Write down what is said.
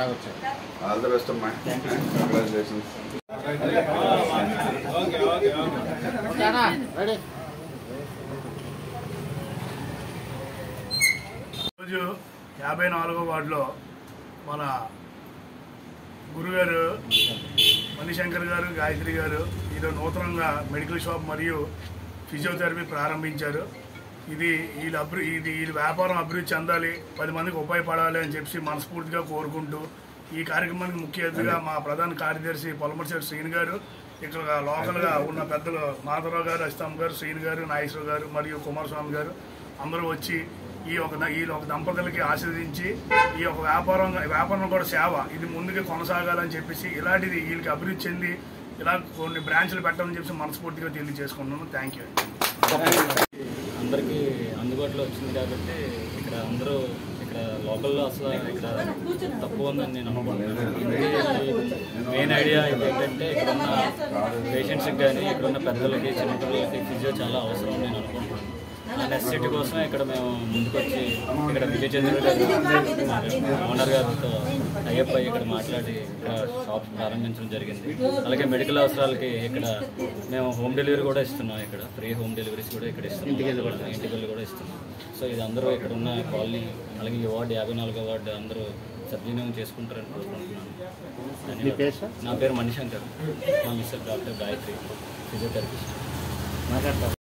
All the best అమ్మా. Congratulations. ఈరోజు 54వ వార్డులో మన గురుగారు మణిశంకర్ గారు, గాయత్రి గారు ఈరోజు నూతనంగా మెడికల్ షాప్ మరియు ఫిజియోథెరపీ ప్రారంభించారు. ఇది వీళ్ళ వ్యాపారం అభివృద్ధి చెందాలి, 10 మందికి ఉపయోగపడాలి అని చెప్పి మనస్ఫూర్తిగా కోరుకుంటూ ఈ కార్యక్రమానికి ముఖ్య అతిథిగా మా ప్రధాన కార్యదర్శి పొలమర్శెట్టి శ్రీను గారు, ఇక్కడ లోకల్గా ఉన్న పెద్దలు మాధవరావు గారు, అస్తం గారు, శ్రీను గారు, నాగేశ్వర గారు మరియు కుమారస్వామి గారు అందరూ వచ్చి ఈ ఒక దంపతులకి ఆశీర్వదించి ఈ యొక్క వ్యాపారం కూడా సేవ ఇది ముందుకు కొనసాగాలని చెప్పేసి ఇలాంటిది వీళ్ళకి అభివృద్ధి చెంది ఇలా కొన్ని బ్రాంచ్లు పెట్టాలని చెప్పి మనస్ఫూర్తిగా తెలియజేసుకుంటున్నాను. Thank you. అందరికీ అందుబాటులో వచ్చింది కాబట్టి ఇక్కడ అందరూ ఇక్కడ లోకల్లో అసలు ఇక్కడ తక్కువ ఉందని నేను అనుకుంటున్నాను. మెయిన్ ఐడియా ఏంటంటే ఇక్కడ ఉన్న పేషెంట్స్కి కానీ ఇక్కడ ఉన్న పెద్దలకి చిన్నపిల్లలకి ఫిజియో చాలా అవసరం నేను అనుకుంటున్నాను. ఆ నెసెసిటీ కోసమే ఇక్కడ మేము ముందుకొచ్చి ఇక్కడ విజయ్ చంద్ర గారు ఓనర్ గారితో అయ్యప్ప ఇక్కడ మాట్లాడి ఇక్కడ షాప్ ప్రారంభించడం జరిగింది. అలాగే మెడికల్ అవసరాలకి ఇక్కడ మేము హోమ్ డెలివరీ కూడా ఇస్తున్నాం. ఇక్కడ ఫ్రీ హోమ్ డెలివరీస్ కూడా ఇక్కడ ఇస్తున్నాం, ఇంటికి వెళ్ళి కూడా ఇస్తున్నాం. సో ఇది అందరూ ఇక్కడ ఉన్న కాలనీ అలాగే ఈ వార్డు 54వ వార్డు అందరూ సద్వినియోగం చేసుకుంటారని కోరుకుంటున్నాను. నా పేరు మణిశంకర్, మా మిస్టర్ డాక్టర్ గాయత్రి, ఫిజియోథెరపిస్ట్.